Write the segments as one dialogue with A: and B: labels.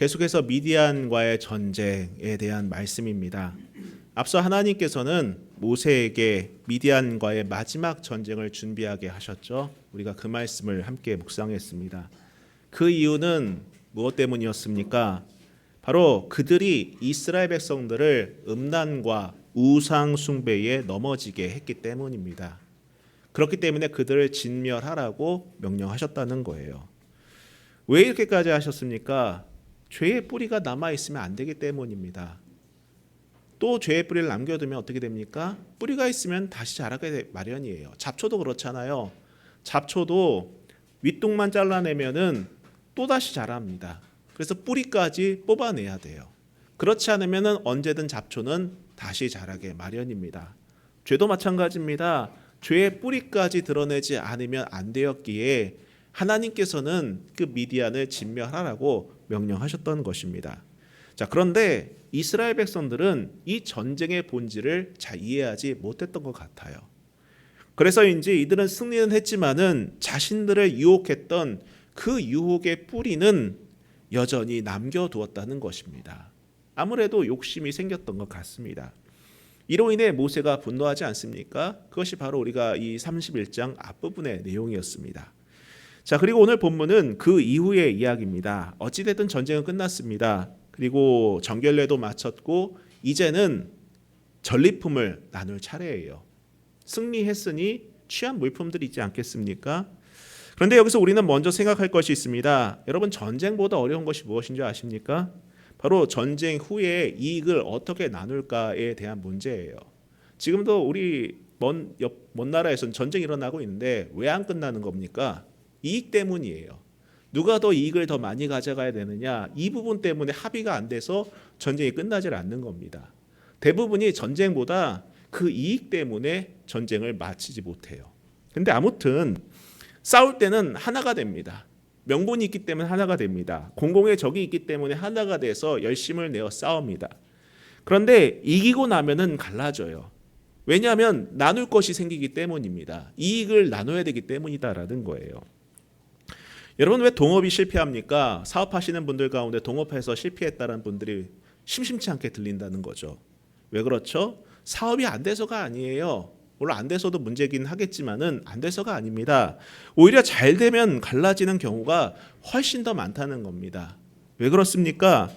A: 계속해서 미디안과의 전쟁에 대한 말씀입니다. 앞서 하나님께서는 모세에게 미디안과의 마지막 전쟁을 준비하게 하셨죠. 우리가 그 말씀을 함께 묵상했습니다. 그 이유는 무엇 때문이었습니까? 바로 그들이 이스라엘 백성들을 음란과 우상 숭배에 넘어지게 했기 때문입니다. 그렇기 때문에 그들을 진멸하라고 명령하셨다는 거예요. 왜 이렇게까지 하셨습니까? 죄의 뿌리가 남아있으면 안 되기 때문입니다. 또 죄의 뿌리를 남겨두면 어떻게 됩니까? 뿌리가 있으면 다시 자라게 마련이에요. 잡초도 그렇잖아요. 잡초도 윗동만 잘라내면은 또 다시 자랍니다. 그래서 뿌리까지 뽑아내야 돼요. 그렇지 않으면은 언제든 잡초는 다시 자라게 마련입니다. 죄도 마찬가지입니다. 죄의 뿌리까지 드러내지 않으면 안 되었기에 하나님께서는 그 미디안을 진멸하라고 명령하셨던 것입니다. 자, 그런데 이스라엘 백성들은 이 전쟁의 본질을 잘 이해하지 못했던 것 같아요. 그래서인지 이들은 승리는 했지만은 자신들을 유혹했던 그 유혹의 뿌리는 여전히 남겨두었다는 것입니다. 아무래도 욕심이 생겼던 것 같습니다. 이로 인해 모세가 분노하지 않습니까? 그것이 바로 우리가 이 31장 앞부분의 내용이었습니다. 자, 그리고 오늘 본문은 그 이후의 이야기입니다. 어찌됐든 전쟁은 끝났습니다. 그리고 정결례도 마쳤고 이제는 전리품을 나눌 차례예요. 승리했으니 취한 물품들이 있지 않겠습니까? 그런데 여기서 우리는 먼저 생각할 것이 있습니다. 여러분, 전쟁보다 어려운 것이 무엇인 줄 아십니까? 바로 전쟁 후에 이익을 어떻게 나눌까에 대한 문제예요. 지금도 우리 먼 나라에서는 전쟁이 일어나고 있는데 왜 안 끝나는 겁니까? 이익 때문이에요. 누가 더 이익을 더 많이 가져가야 되느냐, 이 부분 때문에 합의가 안 돼서 전쟁이 끝나질 않는 겁니다. 대부분이 전쟁보다 그 이익 때문에 전쟁을 마치지 못해요. 근데 아무튼 싸울 때는 하나가 됩니다. 명분이 있기 때문에 하나가 됩니다. 공공의 적이 있기 때문에 하나가 돼서 열심을 내어 싸웁니다. 그런데 이기고 나면은 갈라져요. 왜냐하면 나눌 것이 생기기 때문입니다. 이익을 나눠야 되기 때문이다라는 거예요. 여러분, 왜 동업이 실패합니까? 사업하시는 분들 가운데 동업해서 실패했다는 분들이 심심치 않게 들린다는 거죠. 왜 그렇죠? 사업이 안 돼서가 아니에요. 물론 안 돼서도 문제긴 하겠지만은 안 돼서가 아닙니다. 오히려 잘 되면 갈라지는 경우가 훨씬 더 많다는 겁니다. 왜 그렇습니까?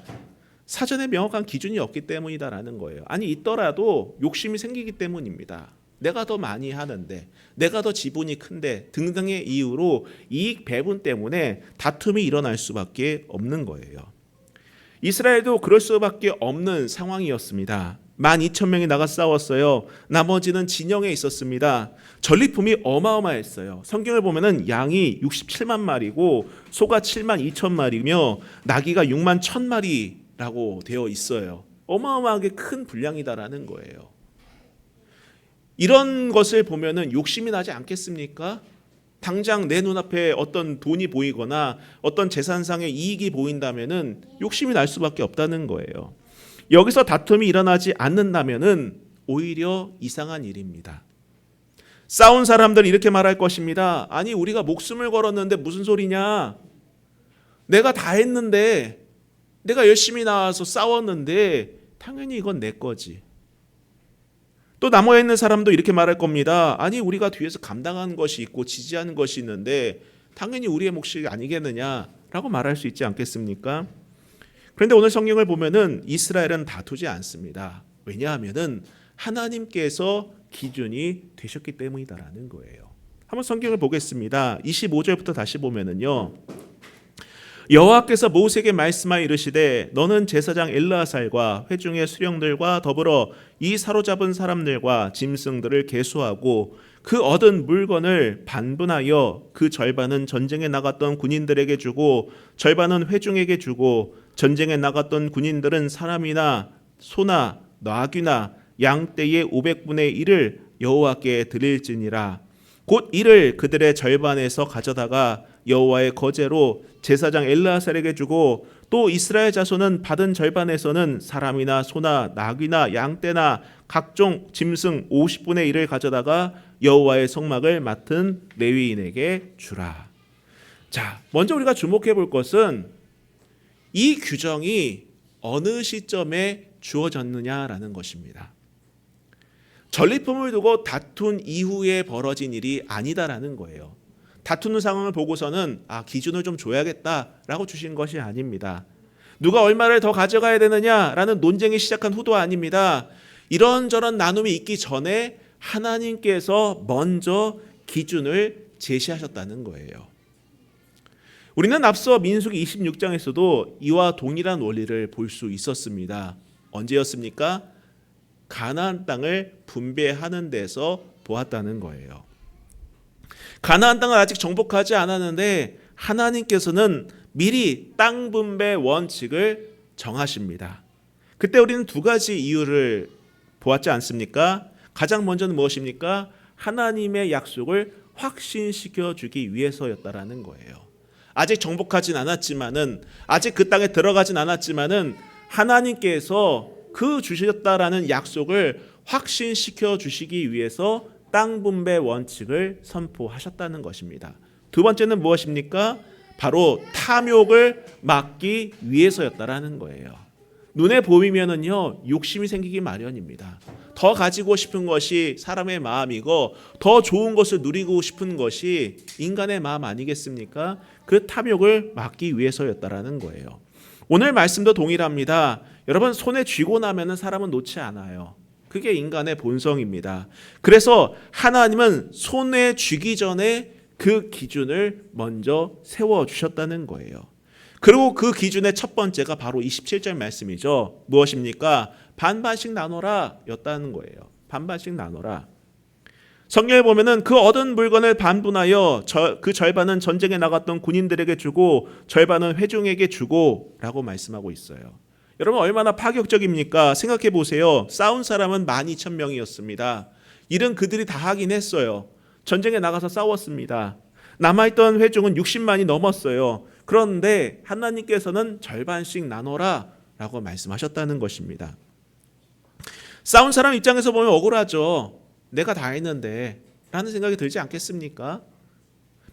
A: 사전에 명확한 기준이 없기 때문이다라는 거예요. 아니, 있더라도 욕심이 생기기 때문입니다. 내가 더 많이 하는데, 내가 더 지분이 큰데 등등의 이유로 이익 배분 때문에 다툼이 일어날 수밖에 없는 거예요. 이스라엘도 그럴 수밖에 없는 상황이었습니다. 12,000명이 나가 싸웠어요. 나머지는 진영에 있었습니다. 전리품이 어마어마했어요. 성경을 보면은 양이 67만 마리고 소가 7만 2천 마리며 나귀가 6만 1천 마리라고 되어 있어요. 어마어마하게 큰 분량이다라는 거예요. 이런 것을 보면은 욕심이 나지 않겠습니까? 당장 내 눈앞에 어떤 돈이 보이거나 어떤 재산상의 이익이 보인다면은 욕심이 날 수밖에 없다는 거예요. 여기서 다툼이 일어나지 않는다면은 오히려 이상한 일입니다. 싸운 사람들은 이렇게 말할 것입니다. 아니, 우리가 목숨을 걸었는데 무슨 소리냐? 내가 다 했는데, 내가 열심히 나와서 싸웠는데 당연히 이건 내 거지. 또 남아 있는 사람도 이렇게 말할 겁니다. 아니, 우리가 뒤에서 감당하는 것이 있고 지지하는 것이 있는데 당연히 우리의 몫이 아니겠느냐라고 말할 수 있지 않겠습니까? 그런데 오늘 성경을 보면은 이스라엘은 다투지 않습니다. 왜냐하면은 하나님께서 기준이 되셨기 때문이다라는 거예요. 한번 성경을 보겠습니다. 25절부터 다시 보면은요. 여호와께서 모세에게 말씀하여 이르시되 너는 제사장 엘르아살과 회중의 수령들과 더불어 이 사로잡은 사람들과 짐승들을 계수하고 그 얻은 물건을 반분하여 그 절반은 전쟁에 나갔던 군인들에게 주고 절반은 회중에게 주고 전쟁에 나갔던 군인들은 사람이나 소나 나귀나 양떼의 500분의 1을 여호와께 드릴지니라. 곧 이를 그들의 절반에서 가져다가 여호와의 거제로 제사장 엘르아살에게 주고 또 이스라엘 자손은 받은 절반에서는 사람이나 소나 나귀나 양떼나 각종 짐승 50분의 1을 가져다가 여호와의 성막을 맡은 레위인에게 주라. 자, 먼저 우리가 주목해 볼 것은 이 규정이 어느 시점에 주어졌느냐라는 것입니다. 전리품을 두고 다툰 이후에 벌어진 일이 아니다라는 거예요. 다투는 상황을 보고서는 기준을 좀 줘야겠다라고 주신 것이 아닙니다. 누가 얼마를 더 가져가야 되느냐라는 논쟁이 시작한 후도 아닙니다. 이런저런 나눔이 있기 전에 하나님께서 먼저 기준을 제시하셨다는 거예요. 우리는 앞서 민수기 26장에서도 이와 동일한 원리를 볼 수 있었습니다. 언제였습니까? 가나안 땅을 분배하는 데서 보았다는 거예요. 가나안 땅을 아직 정복하지 않았는데 하나님께서는 미리 땅 분배 원칙을 정하십니다. 그때 우리는 두 가지 이유를 보았지 않습니까? 가장 먼저는 무엇입니까? 하나님의 약속을 확신시켜 주기 위해서였다라는 거예요. 아직 정복하진 않았지만은, 아직 그 땅에 들어가진 않았지만은 하나님께서 그 주셨다라는 약속을 확신시켜 주시기 위해서 땅 분배 원칙을 선포하셨다는 것입니다. 두 번째는 무엇입니까? 바로 탐욕을 막기 위해서였다라는 거예요. 눈에 보이면은요, 욕심이 생기기 마련입니다. 더 가지고 싶은 것이 사람의 마음이고 더 좋은 것을 누리고 싶은 것이 인간의 마음 아니겠습니까? 그 탐욕을 막기 위해서였다라는 거예요. 오늘 말씀도 동일합니다. 여러분, 손에 쥐고 나면은 사람은 놓지 않아요. 그게 인간의 본성입니다. 그래서 하나님은 손에 쥐기 전에 그 기준을 먼저 세워주셨다는 거예요. 그리고 그 기준의 첫 번째가 바로 27절 말씀이죠. 무엇입니까? 반반씩 나눠라 였다는 거예요. 반반씩 나눠라. 성경에 보면은 그 얻은 물건을 반분하여 그 절반은 전쟁에 나갔던 군인들에게 주고 절반은 회중에게 주고 라고 말씀하고 있어요. 여러분, 얼마나 파격적입니까? 생각해 보세요. 싸운 사람은 12,000명이었습니다. 일은 그들이 다 하긴 했어요. 전쟁에 나가서 싸웠습니다. 남아있던 회중은 60만이 넘었어요. 그런데 하나님께서는 절반씩 나눠라 라고 말씀하셨다는 것입니다. 싸운 사람 입장에서 보면 억울하죠. 내가 다 했는데 라는 생각이 들지 않겠습니까?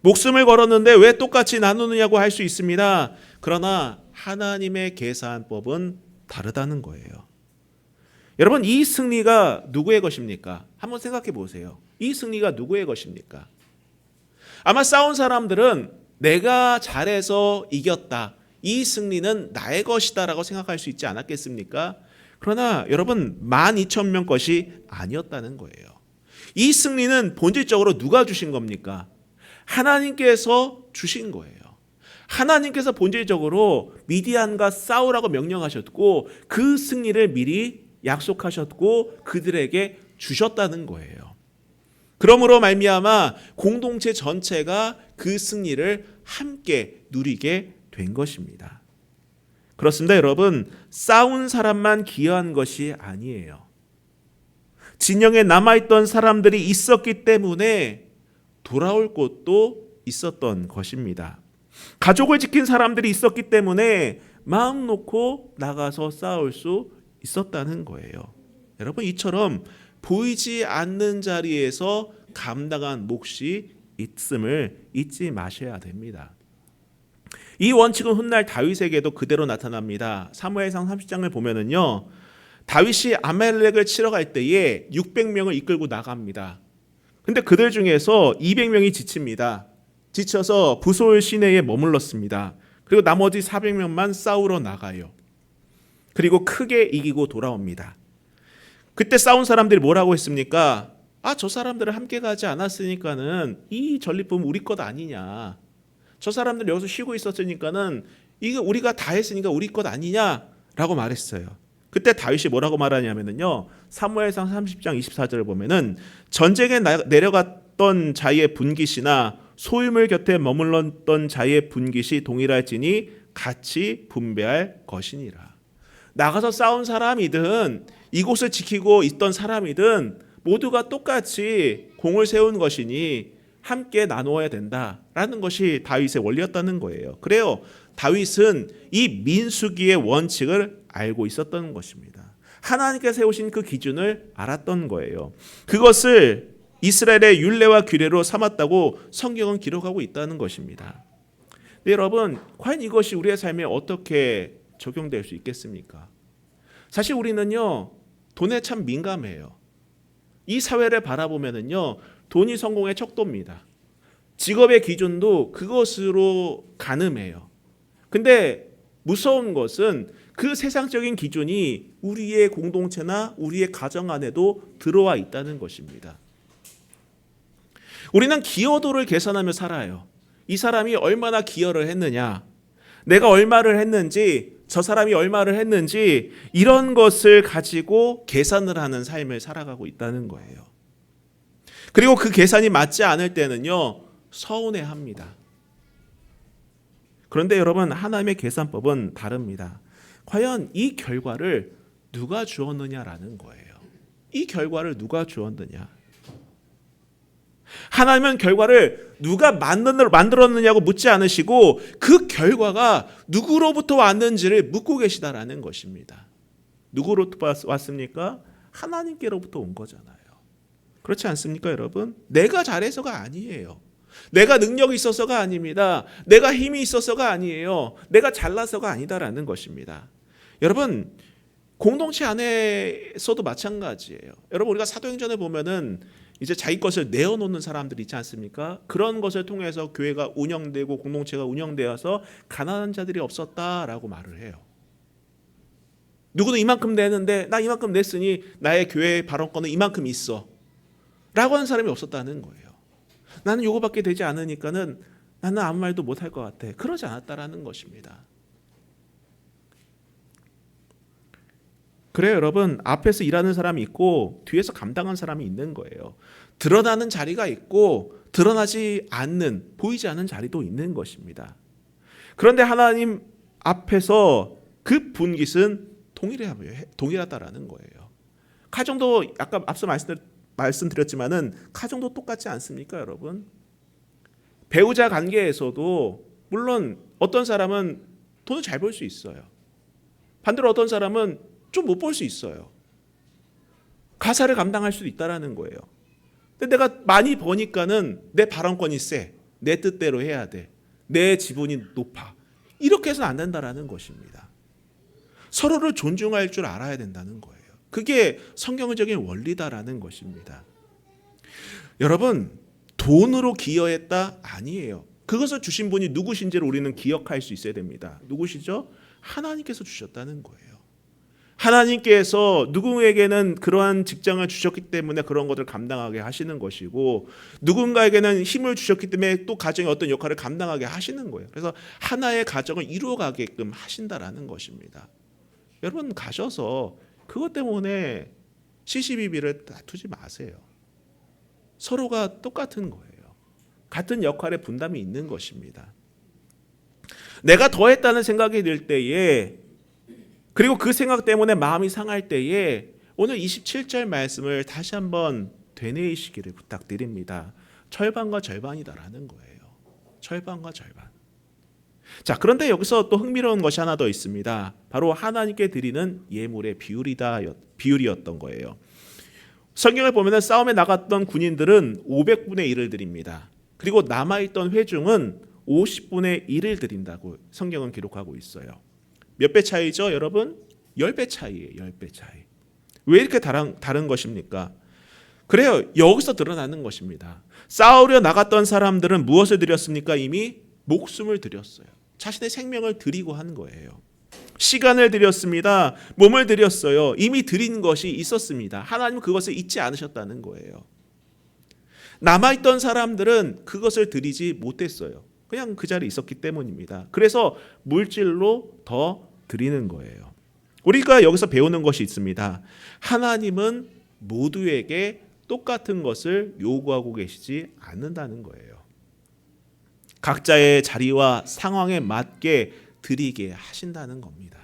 A: 목숨을 걸었는데 왜 똑같이 나누느냐고 할 수 있습니다. 그러나 하나님의 계산법은 다르다는 거예요. 여러분, 이 승리가 누구의 것입니까? 한번 생각해 보세요. 이 승리가 누구의 것입니까? 아마 싸운 사람들은 내가 잘해서 이겼다, 이 승리는 나의 것이다 라고 생각할 수 있지 않았겠습니까? 그러나 여러분, 12,000명 것이 아니었다는 거예요. 이 승리는 본질적으로 누가 주신 겁니까? 하나님께서 주신 거예요. 하나님께서 본질적으로 미디안과 싸우라고 명령하셨고 그 승리를 미리 약속하셨고 그들에게 주셨다는 거예요. 그러므로 말미암아 공동체 전체가 그 승리를 함께 누리게 된 것입니다. 그렇습니다, 여러분. 싸운 사람만 기여한 것이 아니에요. 진영에 남아있던 사람들이 있었기 때문에 돌아올 곳도 있었던 것입니다. 가족을 지킨 사람들이 있었기 때문에 마음 놓고 나가서 싸울 수 있었다는 거예요. 여러분, 이처럼 보이지 않는 자리에서 감당한 몫이 있음을 잊지 마셔야 됩니다. 이 원칙은 훗날 다윗에게도 그대로 나타납니다. 사무엘상 30장을 보면은요, 다윗이 아말렉을 치러 갈 때에 600명을 이끌고 나갑니다. 근데 그들 중에서 200명이 지칩니다. 지쳐서 부솔 시내에 머물렀습니다. 그리고 나머지 400명만 싸우러 나가요. 그리고 크게 이기고 돌아옵니다. 그때 싸운 사람들이 뭐라고 했습니까? 저 사람들을 함께 가지 않았으니까는 이 전리품 우리 것 아니냐. 저 사람들 여기서 쉬고 있었으니까는 이게 우리가 다 했으니까 우리 것 아니냐라고 말했어요. 그때 다윗이 뭐라고 말하냐면요, 사무엘상 30장 24절을 보면은 전쟁에 내려갔던 자의 분깃이나 소유물 곁에 머물렀던 자의 분깃이 동일할지니 같이 분배할 것이니라. 나가서 싸운 사람이든 이곳을 지키고 있던 사람이든 모두가 똑같이 공을 세운 것이니 함께 나누어야 된다라는 것이 다윗의 원리였다는 거예요. 그래요, 다윗은 이 민수기의 원칙을 알고 있었던 것입니다. 하나님께서 세우신 그 기준을 알았던 거예요. 그것을 이스라엘의 율례와 규례로 삼았다고 성경은 기록하고 있다는 것입니다. 근데 여러분, 과연 이것이 우리의 삶에 어떻게 적용될 수 있겠습니까? 사실 우리는요, 돈에 참 민감해요. 이 사회를 바라보면은요, 돈이 성공의 척도입니다. 직업의 기준도 그것으로 가늠해요. 근데 무서운 것은 그 세상적인 기준이 우리의 공동체나 우리의 가정 안에도 들어와 있다는 것입니다. 우리는 기여도를 계산하며 살아요. 이 사람이 얼마나 기여를 했느냐, 내가 얼마를 했는지, 저 사람이 얼마를 했는지, 이런 것을 가지고 계산을 하는 삶을 살아가고 있다는 거예요. 그리고 그 계산이 맞지 않을 때는요, 서운해합니다. 그런데 여러분, 하나님의 계산법은 다릅니다. 과연 이 결과를 누가 주었느냐라는 거예요. 이 결과를 누가 주었느냐. 하나님은 결과를 누가 만들었느냐고 묻지 않으시고 그 결과가 누구로부터 왔는지를 묻고 계시다라는 것입니다. 누구로부터 왔습니까? 하나님께로부터 온 거잖아요. 그렇지 않습니까, 여러분? 내가 잘해서가 아니에요. 내가 능력이 있어서가 아닙니다. 내가 힘이 있어서가 아니에요. 내가 잘나서가 아니다라는 것입니다. 여러분, 공동체 안에서도 마찬가지예요. 여러분, 우리가 사도행전에 보면은 이제 자기 것을 내어놓는 사람들이 있지 않습니까? 그런 것을 통해서 교회가 운영되고 공동체가 운영되어서 가난한 자들이 없었다라고 말을 해요. 누구는 이만큼 내는데 나 이만큼 냈으니 나의 교회 발언권은 이만큼 있어 라고 하는 사람이 없었다는 거예요. 나는 요거밖에 되지 않으니까는 나는 아무 말도 못할 것 같아. 그러지 않았다라는 것입니다. 그래요, 여러분. 앞에서 일하는 사람이 있고 뒤에서 감당하는 사람이 있는 거예요. 드러나는 자리가 있고 드러나지 않는, 보이지 않는 자리도 있는 것입니다. 그런데 하나님 앞에서 그 분깃은 동일하다라는 거예요. 가정도 아까 앞서 말씀드렸지만은 가정도 똑같지 않습니까, 여러분? 배우자 관계에서도 물론 어떤 사람은 돈을 잘 벌 수 있어요. 반대로 어떤 사람은 좀 못 벌 수 있어요. 가사를 감당할 수도 있다라는 거예요. 근데 내가 많이 버니까는 내 발언권이 세. 내 뜻대로 해야 돼. 내 지분이 높아. 이렇게 해서는 안 된다라는 것입니다. 서로를 존중할 줄 알아야 된다는 거예요. 그게 성경적인 원리다라는 것입니다. 여러분, 돈으로 기여했다? 아니에요. 그것을 주신 분이 누구신지를 우리는 기억할 수 있어야 됩니다. 누구시죠? 하나님께서 주셨다는 거예요. 하나님께서 누구에게는 그러한 직장을 주셨기 때문에 그런 것을 감당하게 하시는 것이고 누군가에게는 힘을 주셨기 때문에 또 가정의 어떤 역할을 감당하게 하시는 거예요. 그래서 하나의 가정을 이루어가게끔 하신다라는 것입니다. 여러분, 가셔서 그것 때문에 시시비비를 다투지 마세요. 서로가 똑같은 거예요. 같은 역할의 분담이 있는 것입니다. 내가 더했다는 생각이 들 때에, 그리고 그 생각 때문에 마음이 상할 때에 오늘 27절 말씀을 다시 한번 되뇌이시기를 부탁드립니다. 절반과 절반이다라는 거예요. 절반과 절반. 자, 그런데 여기서 또 흥미로운 것이 하나 더 있습니다. 바로 하나님께 드리는 예물의 비율이었던 거예요. 성경을 보면 싸움에 나갔던 군인들은 500분의 1을 드립니다. 그리고 남아있던 회중은 50분의 1을 드린다고 성경은 기록하고 있어요. 몇 배 차이죠, 여러분? 10배 차이예요. 10배 차이. 왜 이렇게 다른 것입니까? 그래요. 여기서 드러나는 것입니다. 싸우려 나갔던 사람들은 무엇을 드렸습니까? 이미 목숨을 드렸어요. 자신의 생명을 드리고 한 거예요. 시간을 드렸습니다. 몸을 드렸어요. 이미 드린 것이 있었습니다. 하나님은 그것을 잊지 않으셨다는 거예요. 남아있던 사람들은 그것을 드리지 못했어요. 그냥 그 자리에 있었기 때문입니다. 그래서 물질로 더 드리는 거예요. 우리가 여기서 배우는 것이 있습니다. 하나님은 모두에게 똑같은 것을 요구하고 계시지 않는다는 거예요. 각자의 자리와 상황에 맞게 드리게 하신다는 겁니다.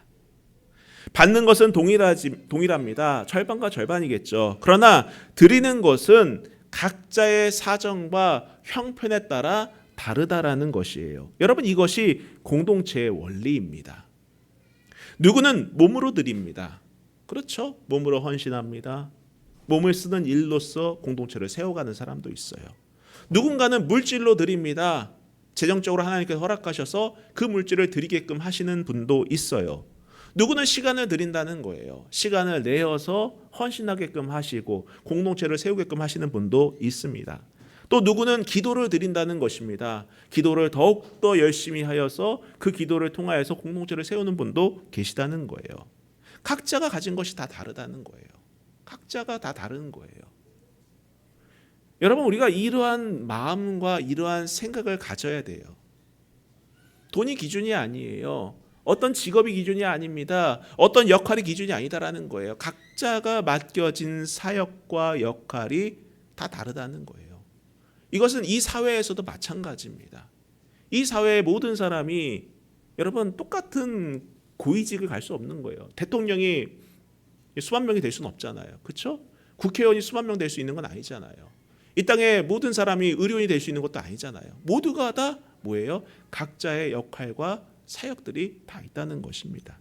A: 받는 것은 동일합니다. 절반과 절반이겠죠. 그러나 드리는 것은 각자의 사정과 형편에 따라 다르다라는 것이에요. 여러분, 이것이 공동체의 원리입니다. 누구는 몸으로 드립니다. 그렇죠? 몸으로 헌신합니다. 몸을 쓰는 일로서 공동체를 세워가는 사람도 있어요. 누군가는 물질로 드립니다. 재정적으로 하나님께서 허락하셔서 그 물질을 드리게끔 하시는 분도 있어요. 누구는 시간을 드린다는 거예요. 시간을 내어서 헌신하게끔 하시고 공동체를 세우게끔 하시는 분도 있습니다. 또 누구는 기도를 드린다는 것입니다. 기도를 더욱더 열심히 하여서 그 기도를 통하여서 공동체를 세우는 분도 계시다는 거예요. 각자가 가진 것이 다 다르다는 거예요. 각자가 다 다른 거예요. 여러분, 우리가 이러한 마음과 이러한 생각을 가져야 돼요. 돈이 기준이 아니에요. 어떤 직업이 기준이 아닙니다. 어떤 역할이 기준이 아니다라는 거예요. 각자가 맡겨진 사역과 역할이 다 다르다는 거예요. 이것은 이 사회에서도 마찬가지입니다. 이 사회의 모든 사람이 여러분 똑같은 고위직을 갈 수 없는 거예요. 대통령이 수만 명이 될 수는 없잖아요. 그렇죠? 국회의원이 수만 명 될 수 있는 건 아니잖아요. 이 땅에 모든 사람이 의료인이 될 수 있는 것도 아니잖아요. 모두가 다 뭐예요? 각자의 역할과 사역들이 다 있다는 것입니다.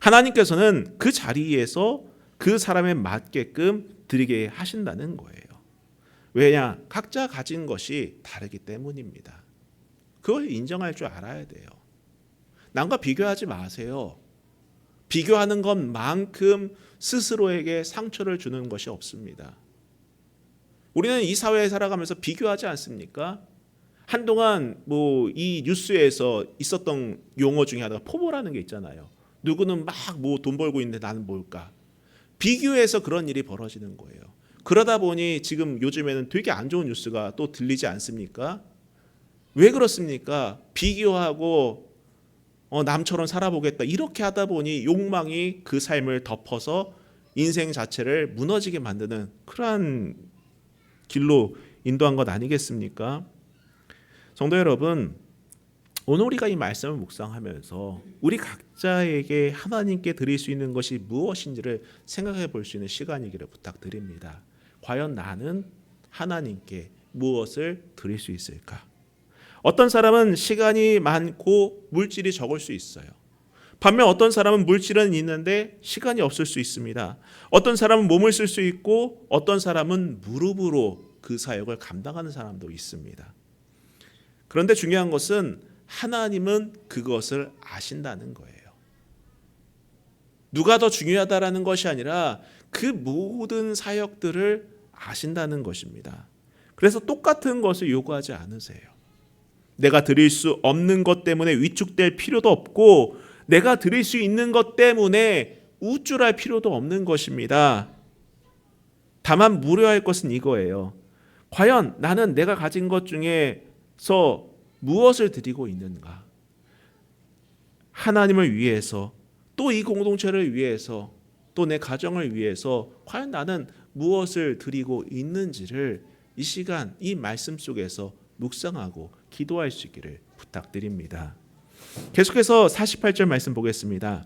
A: 하나님께서는 그 자리에서 그 사람에 맞게끔 드리게 하신다는 거예요. 왜냐? 각자 가진 것이 다르기 때문입니다. 그걸 인정할 줄 알아야 돼요. 남과 비교하지 마세요. 비교하는 것만큼 스스로에게 상처를 주는 것이 없습니다. 우리는 이 사회에 살아가면서 비교하지 않습니까? 한동안 이 뉴스에서 있었던 용어 중에 하나가 포모라는 게 있잖아요. 누구는 막 돈 벌고 있는데 나는 뭘까? 비교해서 그런 일이 벌어지는 거예요. 그러다 보니 지금 요즘에는 되게 안 좋은 뉴스가 또 들리지 않습니까? 왜 그렇습니까? 비교하고 남처럼 살아보겠다 이렇게 하다 보니 욕망이 그 삶을 덮어서 인생 자체를 무너지게 만드는 그러한 길로 인도한 것 아니겠습니까? 성도 여러분, 오늘 우리가 이 말씀을 묵상하면서 우리 각자에게 하나님께 드릴 수 있는 것이 무엇인지를 생각해 볼 수 있는 시간이기를 부탁드립니다. 과연 나는 하나님께 무엇을 드릴 수 있을까? 어떤 사람은 시간이 많고 물질이 적을 수 있어요. 반면 어떤 사람은 물질은 있는데 시간이 없을 수 있습니다. 어떤 사람은 몸을 쓸 수 있고 어떤 사람은 무릎으로 그 사역을 감당하는 사람도 있습니다. 그런데 중요한 것은 하나님은 그것을 아신다는 거예요. 누가 더 중요하다라는 것이 아니라 그 모든 사역들을 아신다는 것입니다. 그래서 똑같은 것을 요구하지 않으세요. 내가 드릴 수 없는 것 때문에 위축될 필요도 없고 내가 드릴 수 있는 것 때문에 우쭐할 필요도 없는 것입니다. 다만 물어야 것은 이거예요. 과연 나는 내가 가진 것 중에서 무엇을 드리고 있는가? 하나님을 위해서, 또 이 공동체를 위해서, 또 내 가정을 위해서 과연 나는 무엇을 드리고 있는지를 이 시간, 이 말씀 속에서 묵상하고 기도할 수 있기를 부탁드립니다. 계속해서 48절 말씀 보겠습니다.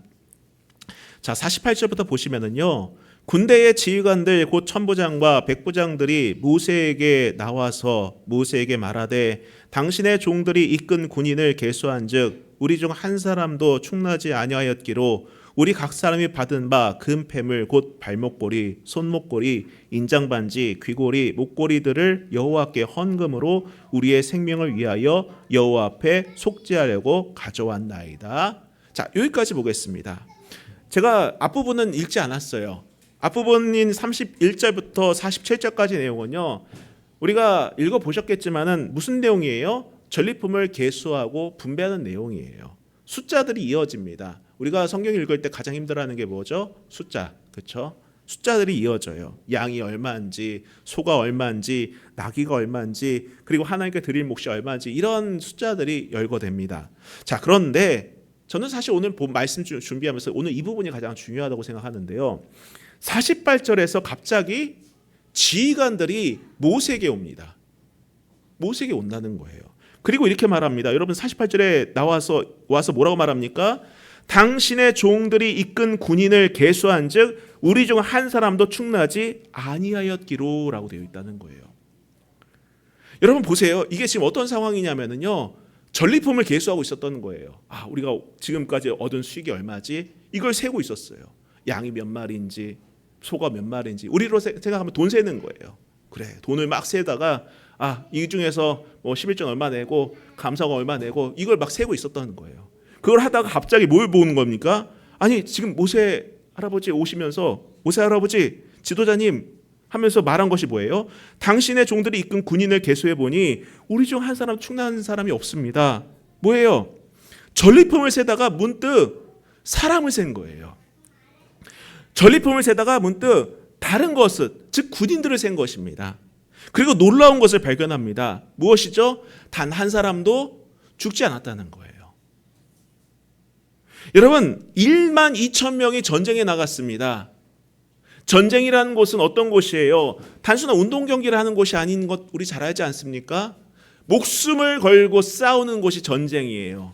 A: 자, 48절부터 보시면은요. 군대의 지휘관들 곧 천부장과 백부장들이 모세에게 나와서 모세에게 말하되 당신의 종들이 이끈 군인을 계수한즉 우리 중 한 사람도 충나지 아니하였기로 우리 각 사람이 받은 바 금패물 곧 발목고리, 손목고리, 인장반지, 귀고리, 목고리들을 여호와께 헌금으로 우리의 생명을 위하여 여호와 앞에 속죄하려고 가져왔나이다. 자, 여기까지 보겠습니다. 제가 앞부분은 읽지 않았어요. 앞부분인 31절부터 47절까지 내용은요. 우리가 읽어보셨겠지만은 무슨 내용이에요? 전리품을 계수하고 분배하는 내용이에요. 숫자들이 이어집니다. 우리가 성경 읽을 때 가장 힘들어하는 게 뭐죠? 숫자, 그렇죠? 숫자들이 이어져요. 양이 얼마인지, 소가 얼마인지, 나귀가 얼마인지, 그리고 하나님께 드릴 몫이 얼마인지 이런 숫자들이 열거됩니다. 자, 그런데 저는 사실 오늘 말씀 준비하면서 오늘 이 부분이 가장 중요하다고 생각하는데요. 48절에서 갑자기 지휘관들이 모세에게 옵니다. 모세에게 온다는 거예요. 그리고 이렇게 말합니다. 여러분 48절에 와서 뭐라고 말합니까? 당신의 종들이 이끈 군인을 계수한즉 우리 중 한 사람도 충나지 아니하였기로 라고 되어 있다는 거예요. 여러분 보세요. 이게 지금 어떤 상황이냐면요. 전리품을 계수하고 있었던 거예요. 우리가 지금까지 얻은 수익이 얼마지? 이걸 세고 있었어요. 양이 몇 마리인지 소가 몇 마리인지 우리로 생각하면 돈 세는 거예요. 그래, 돈을 막 세다가 이 중에서 뭐 11조 얼마 내고 감사가 얼마 내고 이걸 막 세고 있었다는 거예요. 그걸 하다가 갑자기 뭘 보는 겁니까? 아니 지금 모세 할아버지 오시면서 모세 할아버지 지도자님 하면서 말한 것이 뭐예요? 당신의 종들이 이끈 군인을 계수해 보니 우리 중 한 사람 충나는 사람이 없습니다. 뭐예요? 전리품을 세다가 문득 사람을 센 거예요. 전리품을 세다가 문득 다른 것을, 즉 군인들을 센 것입니다. 그리고 놀라운 것을 발견합니다. 무엇이죠? 단 한 사람도 죽지 않았다는 거예요. 여러분 1만 2천 명이 전쟁에 나갔습니다. 전쟁이라는 곳은 어떤 곳이에요? 단순한 운동 경기를 하는 곳이 아닌 것 우리 잘 알지 않습니까? 목숨을 걸고 싸우는 곳이 전쟁이에요.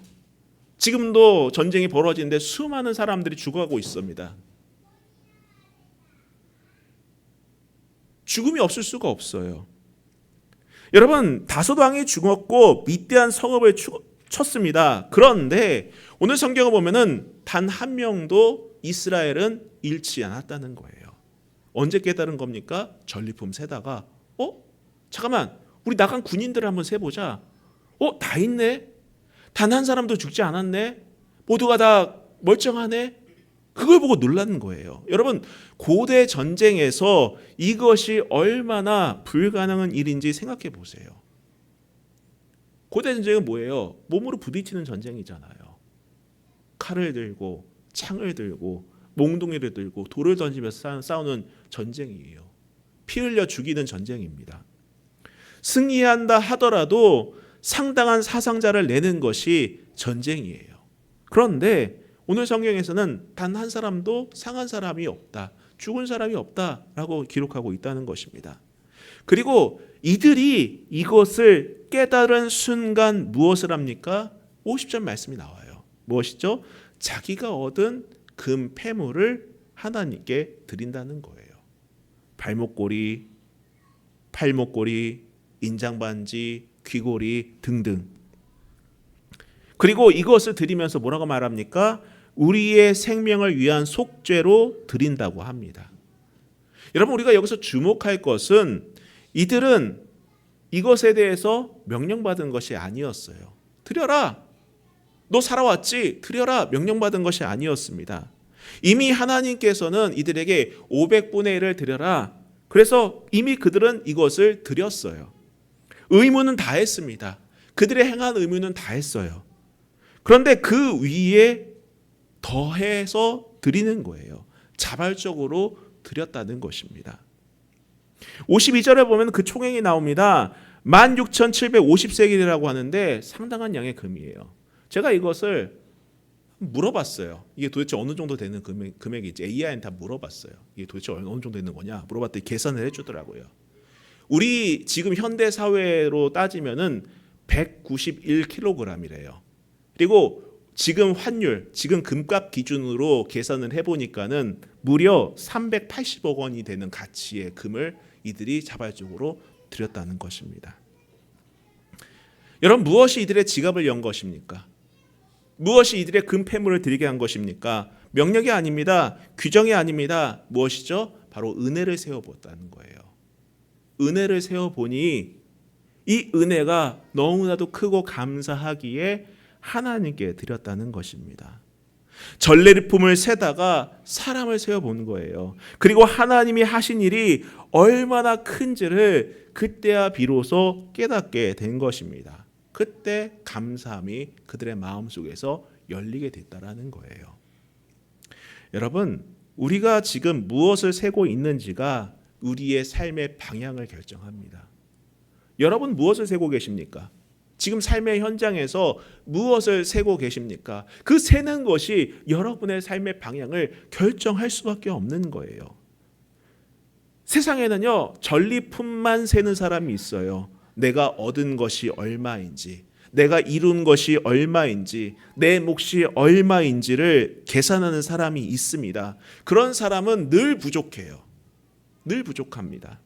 A: 지금도 전쟁이 벌어지는데 수많은 사람들이 죽어가고 있습니다. 죽음이 없을 수가 없어요. 여러분 다섯 왕이 죽었고 미디안 성읍을 쳤습니다. 그런데 오늘 성경을 보면은 단 한 명도 이스라엘은 잃지 않았다는 거예요. 언제 깨달은 겁니까? 전리품 세다가 잠깐만 우리 나간 군인들을 한번 세보자. 다 있네. 단 한 사람도 죽지 않았네. 모두가 다 멀쩡하네. 그걸 보고 놀라는 거예요. 여러분 고대 전쟁에서 이것이 얼마나 불가능한 일인지 생각해 보세요. 고대 전쟁은 뭐예요? 몸으로 부딪히는 전쟁이잖아요. 칼을 들고 창을 들고 몽둥이를 들고 돌을 던지면서 싸우는 전쟁이에요. 피 흘려 죽이는 전쟁입니다. 승리한다 하더라도 상당한 사상자를 내는 것이 전쟁이에요. 그런데 오늘 성경에서는 단 한 사람도 상한 사람이 없다, 죽은 사람이 없다라고 기록하고 있다는 것입니다. 그리고 이들이 이것을 깨달은 순간 무엇을 합니까? 50절 말씀이 나와요. 무엇이죠? 자기가 얻은 금 패물을 하나님께 드린다는 거예요. 발목걸이, 팔목걸이, 인장반지, 귀걸이 등등. 그리고 이것을 드리면서 뭐라고 말합니까? 우리의 생명을 위한 속죄로 드린다고 합니다. 여러분 우리가 여기서 주목할 것은 이들은 이것에 대해서 명령받은 것이 아니었어요. 드려라. 너 살아왔지? 드려라. 명령받은 것이 아니었습니다. 이미 하나님께서는 이들에게 500분의 1을 드려라. 그래서 이미 그들은 이것을 드렸어요. 의무는 다 했습니다. 그들의 행한 의무는 다 했어요. 그런데 그 위에 더해서 드리는 거예요. 자발적으로 드렸다는 것입니다. 52절에 보면 그 총액이 나옵니다. 16,750세겔이라고 하는데 상당한 양의 금이에요. 제가 이것을 물어봤어요. 이게 도대체 어느 정도 되는 금액이지? AI한테 다 물어봤어요. 이게 도대체 어느 정도 되는 거냐? 물어봤더니 계산을 해주더라고요. 우리 지금 현대 사회로 따지면은 191kg이래요. 그리고 지금 환율, 지금 금값 기준으로 계산을 해보니까는 무려 380억 원이 되는 가치의 금을 이들이 자발적으로 드렸다는 것입니다. 여러분 무엇이 이들의 지갑을 연 것입니까? 무엇이 이들의 금패물을 드리게 한 것입니까? 명령이 아닙니다. 규정이 아닙니다. 무엇이죠? 바로 은혜를 세워보았다는 거예요. 은혜를 세워보니 이 은혜가 너무나도 크고 감사하기에 하나님께 드렸다는 것입니다. 전리품을 세다가 사람을 세워보는 거예요. 그리고 하나님이 하신 일이 얼마나 큰지를 그때야 비로소 깨닫게 된 것입니다. 그때 감사함이 그들의 마음속에서 열리게 됐다라는 거예요. 여러분, 우리가 지금 무엇을 세고 있는지가 우리의 삶의 방향을 결정합니다. 여러분 무엇을 세고 계십니까? 지금 삶의 현장에서 무엇을 세고 계십니까? 그 세는 것이 여러분의 삶의 방향을 결정할 수밖에 없는 거예요. 세상에는요, 전리품만 세는 사람이 있어요. 내가 얻은 것이 얼마인지, 내가 이룬 것이 얼마인지, 내 몫이 얼마인지를 계산하는 사람이 있습니다. 그런 사람은 늘 부족해요. 늘 부족합니다.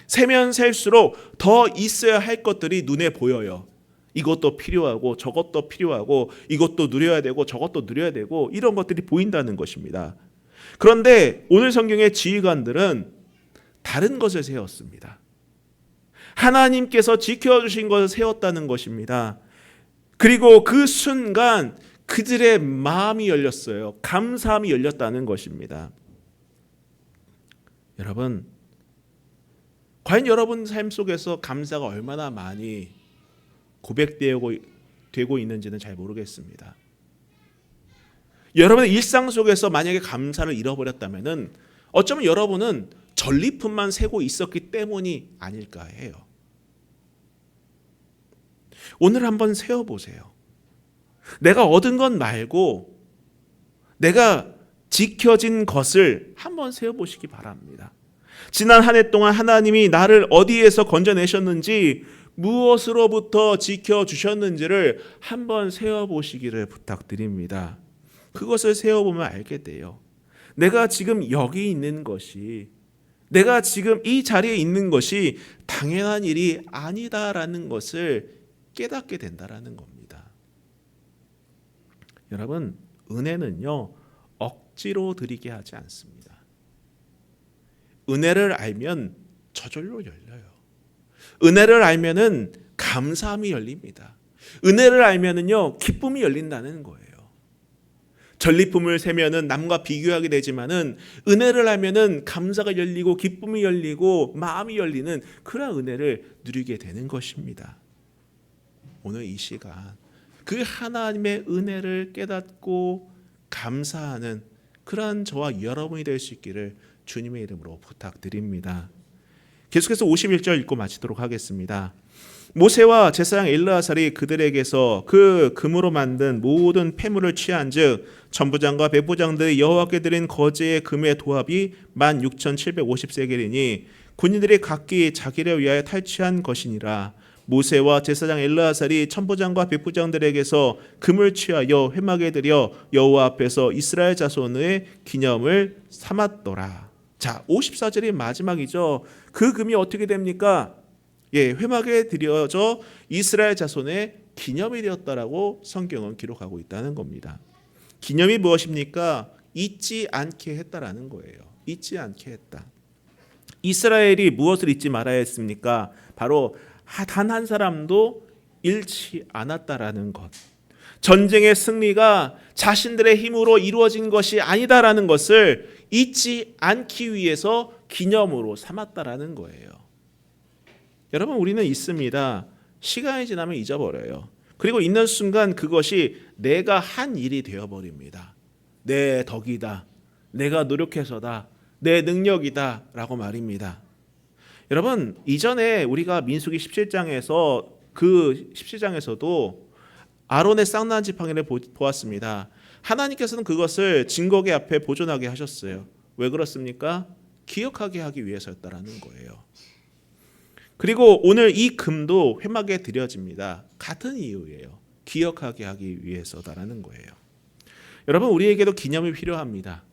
A: 세면 셀수록 더 있어야 할 것들이 눈에 보여요. 이것도 필요하고 저것도 필요하고 이것도 누려야 되고 저것도 누려야 되고 이런 것들이 보인다는 것입니다. 그런데 오늘 성경의 지휘관들은 다른 것을 세웠습니다. 하나님께서 지켜주신 것을 세웠다는 것입니다. 그리고 그 순간 그들의 마음이 열렸어요. 감사함이 열렸다는 것입니다. 여러분, 과연 여러분 삶 속에서 감사가 얼마나 많이 고백되고 있는지는 잘 모르겠습니다. 여러분의 일상 속에서 만약에 감사를 잃어버렸다면 어쩌면 여러분은 전리품만 세고 있었기 때문이 아닐까 해요. 오늘 한번 세어보세요. 내가 얻은 것 말고 내가 지켜진 것을 한번 세어보시기 바랍니다. 지난 한 해 동안 하나님이 나를 어디에서 건져내셨는지, 무엇으로부터 지켜주셨는지를 한번 세어보시기를 부탁드립니다. 그것을 세어보면 알게 돼요. 내가 지금 여기 있는 것이, 내가 지금 이 자리에 있는 것이 당연한 일이 아니다라는 것을 깨닫게 된다라는 겁니다. 여러분, 은혜는요, 억지로 드리게 하지 않습니다. 은혜를 알면 저절로 열려요. 은혜를 알면은 감사함이 열립니다. 은혜를 알면은요, 기쁨이 열린다는 거예요. 전리품을 세면은 남과 비교하게 되지만은 은혜를 알면은 감사가 열리고 기쁨이 열리고 마음이 열리는 그런 은혜를 누리게 되는 것입니다. 오늘 이 시간 그 하나님의 은혜를 깨닫고 감사하는 그러한 저와 여러분이 될 수 있기를 주님의 이름으로 부탁드립니다. 계속해서 51절 읽고 마치도록 하겠습니다. 모세와 제사장 엘르아살이 그들에게서 그 금으로 만든 모든 폐물을 취한즉 천부장과 백부장들이 여호와께 드린 거제의 금의 도합이 16,750세겔이니 군인들이 각기 자기를 위하여 탈취한 것이니라. 모세와 제사장 엘르아살이 천부장과 백부장들에게서 금을 취하여 회막에 들여 여호와 앞에서 이스라엘 자손의 기념을 삼았더라. 자, 54절이 마지막이죠. 그 금이 어떻게 됩니까? 회막에 들여져 이스라엘 자손의 기념이 되었다라고 성경은 기록하고 있다는 겁니다. 기념이 무엇입니까? 잊지 않게 했다라는 거예요. 잊지 않게 했다. 이스라엘이 무엇을 잊지 말아야 했습니까? 바로 단 한 사람도 잃지 않았다라는 것. 전쟁의 승리가 자신들의 힘으로 이루어진 것이 아니다라는 것을 잊지 않기 위해서 기념으로 삼았다라는 거예요. 여러분, 우리는 있습니다. 시간이 지나면 잊어버려요. 그리고 있는 순간 그것이 내가 한 일이 되어버립니다. 내 덕이다, 내가 노력해서다, 내 능력이다 라고 말입니다. 여러분, 이전에 우리가 민수기 17장에서 그 17장에서도 아론의 쌍난 지팡이를 보았습니다. 하나님께서는 그것을 증거계 앞에 보존하게 하셨어요. 왜 그렇습니까? 기억하게 하기 위해서였다라는 거예요. 그리고 오늘 이 금도 회막에 드려집니다. 같은 이유예요. 기억하게 하기 위해서다라는 거예요. 여러분, 우리에게도 기념이 필요합니다.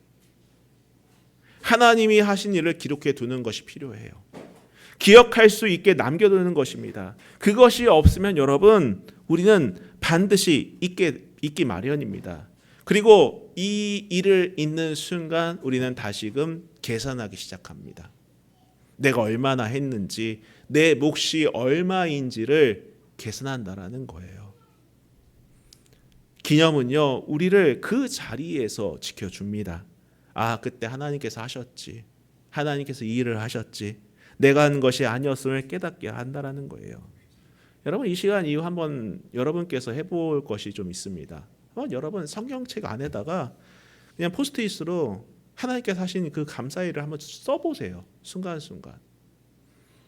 A: 하나님이 하신 일을 기록해 두는 것이 필요해요. 기억할 수 있게 남겨두는 것입니다. 그것이 없으면 여러분, 우리는 반드시 잊기 마련입니다. 그리고 이 일을 잊는 순간 우리는 다시금 계산하기 시작합니다. 내가 얼마나 했는지, 내 몫이 얼마인지를 계산한다라는 거예요. 기념은요, 우리를 그 자리에서 지켜줍니다. 아, 그때 하나님께서 하셨지, 하나님께서 이 일을 하셨지, 내가 한 것이 아니었음을 깨닫게 한다라는 거예요. 여러분, 이 시간 이후 한번 여러분께서 해볼 것이 좀 있습니다. 여러분, 성경책 안에다가 그냥 포스트잇으로 하나님께서 하신 그 감사일을 한번 써보세요. 순간순간.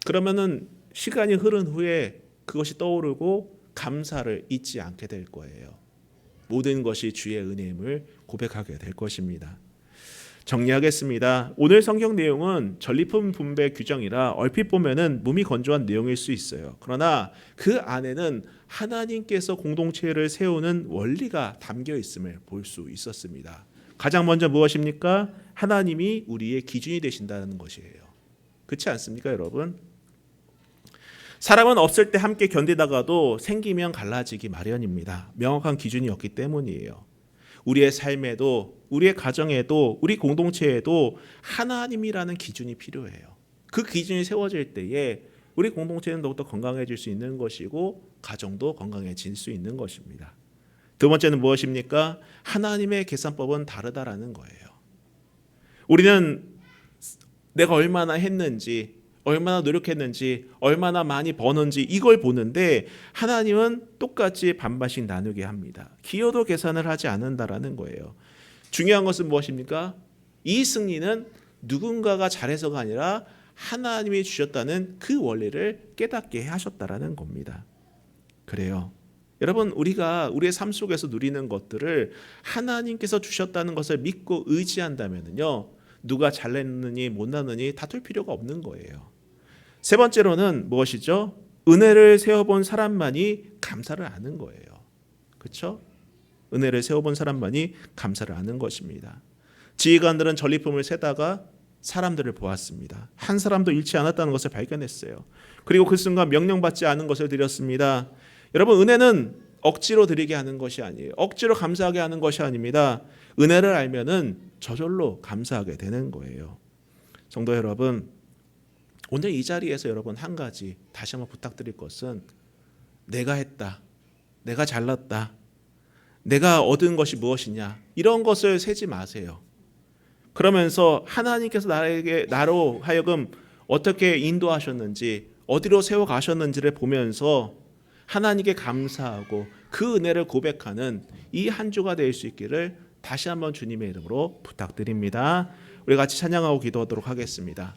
A: 그러면은 시간이 흐른 후에 그것이 떠오르고 감사를 잊지 않게 될 거예요. 모든 것이 주의 은혜임을 고백하게 될 것입니다. 정리하겠습니다. 오늘 성경 내용은 전리품 분배 규정이라 얼핏 보면은 몸이 건조한 내용일 수 있어요. 그러나 그 안에는 하나님께서 공동체를 세우는 원리가 담겨 있음을 볼 수 있었습니다. 가장 먼저 무엇입니까? 하나님이 우리의 기준이 되신다는 것이에요. 그렇지 않습니까, 여러분? 사람은 없을 때 함께 견디다가도 생기면 갈라지기 마련입니다. 명확한 기준이 없기 때문이에요. 우리의 삶에도, 우리의 가정에도, 우리 공동체에도 하나님이라는 기준이 필요해요. 그 기준이 세워질 때에 우리 공동체는 더욱더 건강해질 수 있는 것이고 가정도 건강해질 수 있는 것입니다. 두 번째는 무엇입니까? 하나님의 계산법은 다르다라는 거예요. 우리는 내가 얼마나 했는지, 얼마나 노력했는지, 얼마나 많이 버는지 이걸 보는데 하나님은 똑같이 반반씩 나누게 합니다. 기여도 계산을 하지 않는다라는 거예요. 중요한 것은 무엇입니까? 이 승리는 누군가가 잘해서가 아니라 하나님이 주셨다는 그 원리를 깨닫게 하셨다라는 겁니다. 그래요. 여러분, 우리가 우리의 삶 속에서 누리는 것들을 하나님께서 주셨다는 것을 믿고 의지한다면요, 누가 잘냈느니 못났느니 다툴 필요가 없는 거예요. 세 번째로는 무엇이죠? 은혜를 세워본 사람만이 감사를 아는 거예요. 그렇죠? 은혜를 세워본 사람만이 감사를 아는 것입니다. 지휘관들은 전리품을 세다가 사람들을 보았습니다. 한 사람도 잃지 않았다는 것을 발견했어요. 그리고 그 순간 명령받지 않은 것을 드렸습니다. 여러분, 은혜는 억지로 드리게 하는 것이 아니에요. 억지로 감사하게 하는 것이 아닙니다. 은혜를 알면은 저절로 감사하게 되는 거예요. 성도 여러분, 오늘 이 자리에서 여러분 한 가지 다시 한번 부탁드릴 것은, 내가 했다, 내가 잘났다, 내가 얻은 것이 무엇이냐, 이런 것을 세지 마세요. 그러면서 하나님께서 나로 하여금 어떻게 인도하셨는지, 어디로 세워가셨는지를 보면서 하나님께 감사하고 그 은혜를 고백하는 이 한 주가 될 수 있기를 다시 한번 주님의 이름으로 부탁드립니다. 우리 같이 찬양하고 기도하도록 하겠습니다.